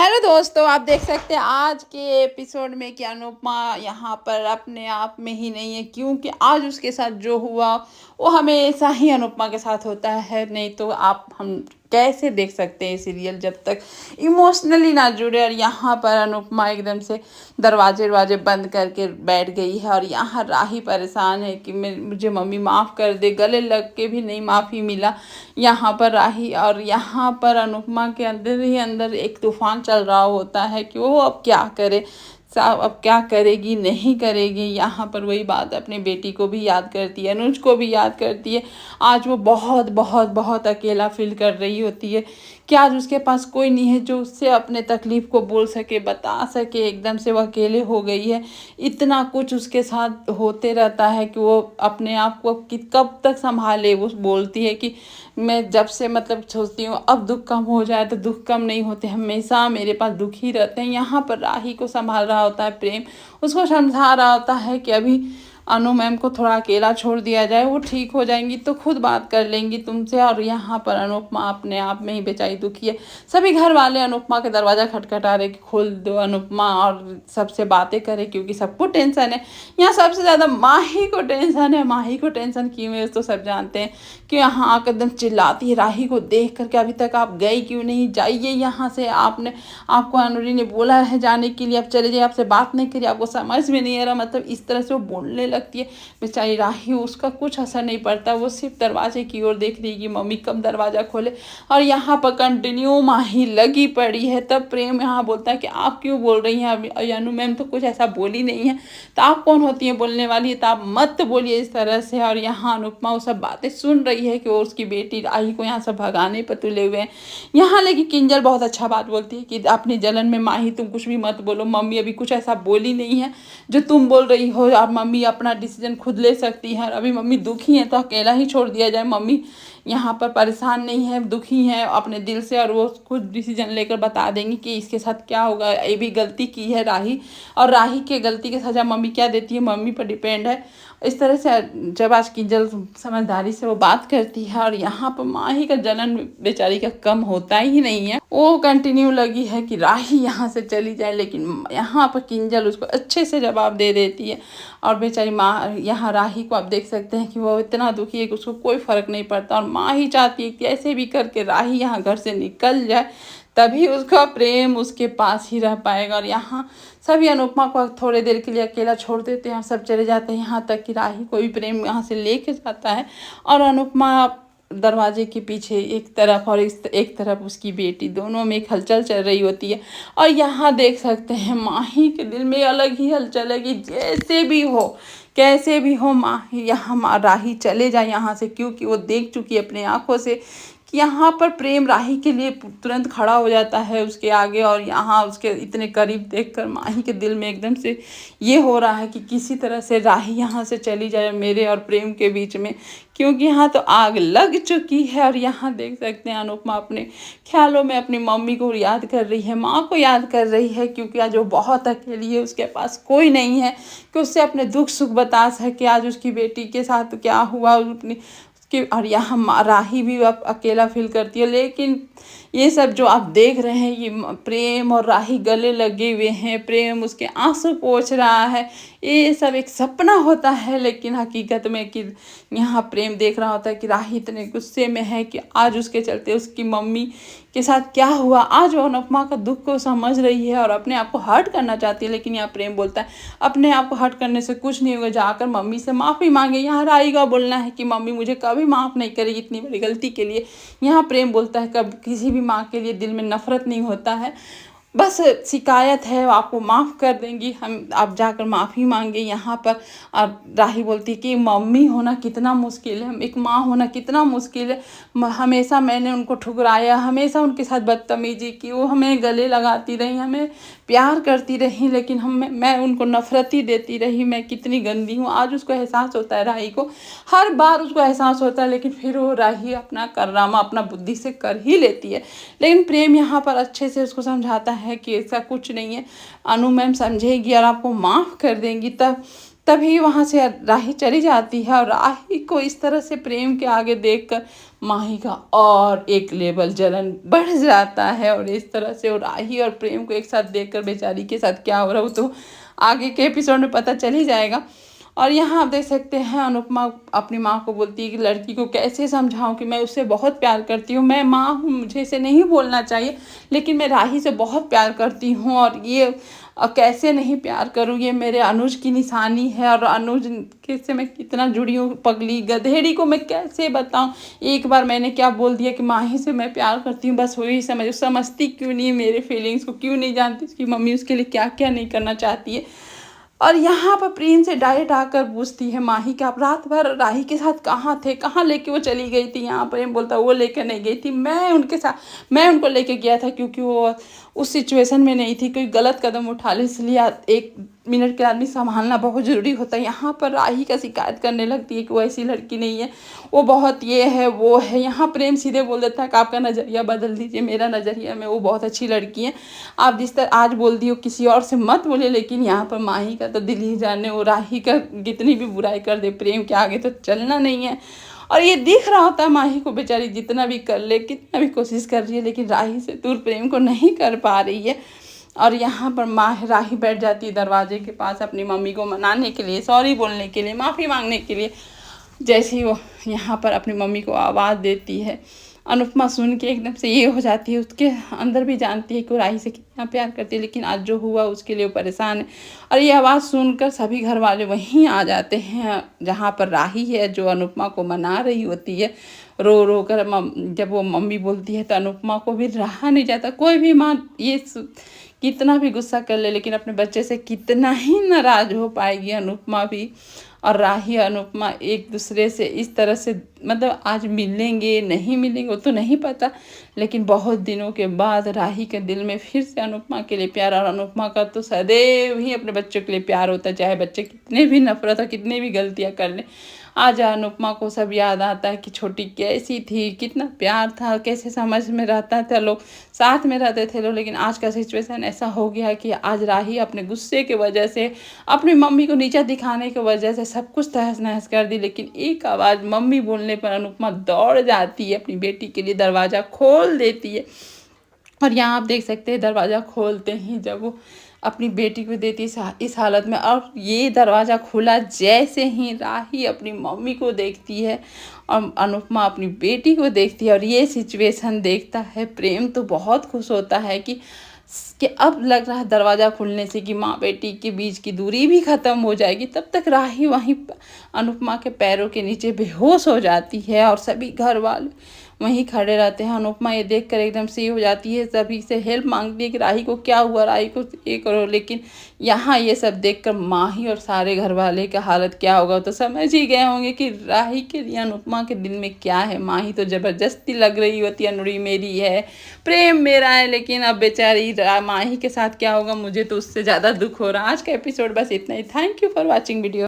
Hello दोस्तों, आप देख सकते हैं आज के एपिसोड में कि अनुपमा यहाँ पर अपने आप में ही नहीं है, क्योंकि आज उसके साथ जो हुआ वो हमेशा ही अनुपमा के साथ होता है। नहीं तो आप हम कैसे देख सकते हैं सीरियल जब तक इमोशनली ना जुड़े। और यहाँ पर अनुपमा एकदम से दरवाजे दरवाजे बंद करके बैठ गई है और यहाँ राही परेशान है कि मुझे मम्मी माफ़ कर दे, गले लग के भी नहीं माफ़ी मिला यहाँ पर राही। और यहाँ पर अनुपमा के अंदर ही अंदर एक तूफान चल रहा होता है कि वो अब क्या करे, साहब अब क्या करेगी नहीं करेगी। यहाँ पर वही बात अपनी बेटी को भी याद करती है, अनुज को भी याद करती है। आज वो बहुत बहुत बहुत अकेला फील कर रही होती है कि आज उसके पास कोई नहीं है जो उससे अपने तकलीफ़ को बोल सके, बता सके। एकदम से वो अकेले हो गई है, इतना कुछ उसके साथ होते रहता है कि वो अपने आप को कब तक संभाले। वो बोलती है कि मैं जब से मतलब सोचती हूँ अब दुख कम हो जाए, तो दुख कम नहीं होते, हमेशा मेरे पास दुख ही रहते हैं। यहाँ पर राही को संभाल रहा होता है प्रेम, उसको समझा रहा होता है कि अभी अनु मैम को थोड़ा अकेला छोड़ दिया जाए, वो ठीक हो जाएंगी तो खुद बात कर लेंगी तुमसे। और यहाँ पर अनुपमा अपने आप में ही बेचारी दुखी है। सभी घर वाले अनुपमा के दरवाज़ा खटखटा रहे कि खोल दो अनुपमा और सबसे बातें करे, क्योंकि सबको टेंशन है। यहाँ सबसे ज़्यादा माही को टेंशन है। माही को टेंशन क्यों है तो सब जानते हैं कि यहाँ आकर एकदम चिल्लाती है राही को देख करके, अभी तक आप गई क्यों नहीं, जाइए यहाँ से, आपको अनुरी ने बोला है जाने के लिए, आप चले जाइए, आपसे बात नहीं करिए, आपको समझ में नहीं आ रहा। मतलब इस तरह से वो बोलने लगती है। बेचारी राही, उसका कुछ असर नहीं पड़ता, वो सिर्फ दरवाजे की ओर देख रही है कि मम्मी कब दरवाज़ा खोले। और यहाँ पर कंटिन्यू माही लगी पड़ी है। तब प्रेम यहाँ बोलता है कि आप क्यों बोल रही हैं, अभी अनु मैम तो कुछ ऐसा बोली नहीं है, तो आप कौन होती हैं बोलने वाली, तो आप मत बोलिए इस तरह से। और यहाँ अनुपमा वो सब बातें सुन रही है कि वो उसकी बेटी राही को यहाँ से भगाने पर तुले हुए हैं। यहाँ लेकिन किंजल बहुत अच्छा बात बोलती है कि अपनी जलन में माही तुम कुछ भी मत बोलो, मम्मी अभी कुछ ऐसा बोली नहीं है जो तुम बोल रही हो। अब मम्मी अपना डिसीजन खुद ले सकती है, और अभी मम्मी दुखी है तो अकेला ही छोड़ दिया जाए। मम्मी यहाँ पर परेशान नहीं है, दुखी है अपने दिल से, और वो खुद डिसीजन लेकर बता देंगी कि इसके साथ क्या होगा। ये भी गलती की है राही, और राही के गलती की सज़ा मम्मी क्या देती है मम्मी पर डिपेंड है। इस तरह से जब आज किंजल समझदारी से वो बात करती है, और यहाँ पर माही का जलन बेचारी का कम होता ही नहीं है। वो कंटिन्यू लगी है कि राही यहाँ से चली जाए, लेकिन यहाँ पर किंजल उसको अच्छे से जवाब दे देती है। और बेचारी माँ यहाँ राही को आप देख सकते हैं कि वो इतना दुखी है कि उसको कोई फ़र्क नहीं पड़ता। और माँ ही चाहती है कि ऐसे भी करके राही यहाँ घर से निकल जाए, तभी उसका प्रेम उसके पास ही रह पाएगा। और यहाँ सभी अनुपमा को थोड़ी देर के लिए अकेला छोड़ देते हैं, सब चले जाते हैं, यहाँ तक कि राही को भी प्रेम यहाँ से लेके जाता है। और अनुपमा दरवाजे के पीछे एक तरफ और एक तरफ उसकी बेटी, दोनों में एक हलचल चल रही होती है। और यहाँ देख सकते हैं माही के दिल में अलग ही हलचल है कि जैसे भी हो, कैसे भी हो, माही यहाँ राही चले जाए यहाँ से, क्योंकि वो देख चुकी है अपने आँखों से कि यहाँ पर प्रेम राही के लिए तुरंत खड़ा हो जाता है उसके आगे। और यहाँ उसके इतने करीब देखकर माही के दिल में एकदम से ये हो रहा है कि किसी तरह से राही यहाँ से चली जाए मेरे और प्रेम के बीच में, क्योंकि यहाँ तो आग लग चुकी है। और यहाँ देख सकते हैं अनुपमा अपने ख्यालों में अपनी मम्मी को याद कर रही है, माँ को याद कर रही है, क्योंकि आज वो बहुत अकेली है, उसके पास कोई नहीं है कि उससे अपने दुख सुख बता सके। आज उसकी बेटी के साथ क्या हुआ अपनी कि, और यहाँ राही भी अब अकेला फील करती है। लेकिन ये सब जो आप देख रहे हैं, ये प्रेम और राही गले लगे हुए हैं, प्रेम उसके आंसू पोंछ रहा है, ये सब एक सपना होता है। लेकिन हकीकत में कि यहाँ प्रेम देख रहा होता है कि राही इतने गुस्से में है कि आज उसके चलते उसकी मम्मी के साथ क्या हुआ। आज वो अनुपमा का दुख को समझ रही है और अपने आप को हर्ट करना चाहती है, लेकिन यहाँ प्रेम बोलता है अपने आप को हर्ट करने से कुछ नहीं होगा, जाकर मम्मी से माफ़ी मांगे। यहाँ राही का बोलना है कि मम्मी मुझे कभी माफ़ नहीं करेगी इतनी बड़ी गलती के लिए। यहाँ प्रेम बोलता है कब किसी भी माँ के लिए दिल में नफ़रत नहीं होता है, बस शिकायत है, आपको माफ़ कर देंगी, हम आप जाकर माफ़ी मांगे यहाँ पर। अब राही बोलती है कि मम्मी होना कितना मुश्किल है, एक माँ होना कितना मुश्किल है, हमेशा मैंने उनको ठुकराया, हमेशा उनके साथ बदतमीजी की, वो हमें गले लगाती रही, हमें प्यार करती रही, लेकिन मैं उनको नफ़रत ही देती रही, मैं कितनी गंदी हूँ। आज उसको एहसास होता है, राही को हर बार उसको एहसास होता है, लेकिन फिर वो राही अपना कारनामा अपना बुद्धि से कर ही लेती है। लेकिन प्रेम यहाँ पर अच्छे से उसको समझाता है कि ऐसा कुछ नहीं है, अनु मैम समझेगी और आपको माफ़ कर देंगी, तभी वहाँ से राही चली जाती है और राही को इस तरह से प्रेम के आगे देखकर माही का और एक लेवल जलन बढ़ जाता है। और इस तरह से वो राही और प्रेम को एक साथ देखकर बेचारी के साथ क्या हो रहा है वो तो आगे के एपिसोड में पता चल ही जाएगा। और यहाँ आप देख सकते हैं अनुपमा अपनी माँ को बोलती है कि लड़की को कैसे समझाऊं कि मैं उससे बहुत प्यार करती हूँ, मैं माँ हूँ, मुझे इसे नहीं बोलना चाहिए, लेकिन मैं राही से बहुत प्यार करती हूँ और ये कैसे नहीं प्यार करूँ, ये मेरे अनुज की निशानी है और अनुज के से मैं कितना जुड़ी हूँ। पगली गधेड़ी को मैं कैसे बताऊँ, एक बार मैंने क्या बोल दिया कि माही से मैं प्यार करती हूँ, बस वही समझती क्यों नहीं मेरे फीलिंग्स को, क्यों नहीं जानती उसकी मम्मी उसके लिए क्या क्या नहीं करना चाहती है। और यहाँ पर प्रिंस से डायरेक्ट आकर पूछती है माही कि आप रात भर राही के साथ कहाँ थे, कहाँ लेके वो चली गई थी। यहाँ पर बोलता वो लेकर नहीं गई थी, मैं उनको लेके गया था क्योंकि वो उस सिचुएशन में नहीं थी, कोई गलत कदम उठा ले, इसलिए 1 मिनट के आदमी संभालना बहुत ज़रूरी होता है। यहाँ पर राही का शिकायत करने लगती है कि वो ऐसी लड़की नहीं है, वो बहुत ये है वो है। यहाँ प्रेम सीधे बोल देता है कि आपका नज़रिया बदल दीजिए, मेरा नज़रिया में वो बहुत अच्छी लड़की है, आप जिस तरह आज बोल दी हो किसी और से मत बोले। लेकिन यहाँ पर माही का तो दिल ही जाने, वो राही का कितनी भी बुराई कर दे प्रेम के आगे तो चलना नहीं है। और ये दिख रहा होता है माही को, बेचारी जितना भी कर ले, कितना भी कोशिश कर रही है, लेकिन राही से दूर प्रेम को नहीं कर पा रही है। और यहाँ पर राही बैठ जाती है दरवाजे के पास अपनी मम्मी को मनाने के लिए, सॉरी बोलने के लिए, माफ़ी मांगने के लिए। जैसे ही वो यहाँ पर अपनी मम्मी को आवाज़ देती है, अनुपमा सुन के एकदम से ये हो जाती है, उसके अंदर भी जानती है कि वो राही से कितना प्यार करती है, लेकिन आज जो हुआ उसके लिए वो परेशान है। और ये आवाज़ सुनकर सभी घर वाले वहीं आ जाते हैं जहाँ पर राही है, जो अनुपमा को मना रही होती है रो रो कर। जब वो मम्मी बोलती है तो अनुपमा को भी रहा नहीं जाता। कोई भी माँ ये कितना भी गुस्सा कर ले, लेकिन अपने बच्चे से कितना ही नाराज़ हो पाएगी अनुपमा भी। और राही अनुपमा एक दूसरे से इस तरह से मतलब आज मिलेंगे नहीं मिलेंगे वो तो नहीं पता, लेकिन बहुत दिनों के बाद राही के दिल में फिर से अनुपमा के लिए प्यार। और अनुपमा का तो सदैव ही अपने बच्चों के लिए प्यार होता है, चाहे बच्चे कितने भी नफरत और कितने भी गलतियाँ कर लें। आज अनुपमा को सब याद आता है कि छोटी कैसी थी, कितना प्यार था, कैसे समझ में रहता था लोग, साथ में रहते थे लोग। लेकिन आज का सिचुएशन ऐसा हो गया कि आज राही अपने गुस्से की वजह से, अपनी मम्मी को नीचा दिखाने की वजह से सब कुछ तहस नहस कर दी। लेकिन एक आवाज़ मम्मी बोलने पर अनुपमा दौड़ जाती है, अपनी बेटी के लिए दरवाज़ा खोल देती है। और यहाँ आप देख सकते हैं दरवाज़ा खोलते ही जब वो अपनी बेटी को देती इस हालत में, और ये दरवाज़ा खुला जैसे ही राही अपनी मम्मी को देखती है और अनुपमा अपनी बेटी को देखती है और ये सिचुएशन देखता है प्रेम, तो बहुत खुश होता है कि अब लग रहा है दरवाज़ा खुलने से कि माँ बेटी के बीच की दूरी भी ख़त्म हो जाएगी। तब तक राही वहीं अनुपमा के पैरों के नीचे बेहोश हो जाती है और सभी घर वाले वहीं खड़े रहते हैं। अनुपमा ये देखकर एकदम से हो जाती है, सभी से हेल्प मांगती है कि राही को क्या हुआ, राही को ये करो। लेकिन यहाँ ये सब देखकर माही और सारे घर वाले का हालत क्या होगा तो समझ ही गए होंगे कि राही के लिए अनुपमा के दिल में क्या है। माही तो ज़बरदस्ती लग रही होती है, नुरी मेरी है, प्रेम मेरा है, लेकिन अब बेचारी माही के साथ क्या होगा मुझे तो उससे ज़्यादा दुख हो रहा है। आज का एपिसोड बस इतना ही। Thank you for watching video.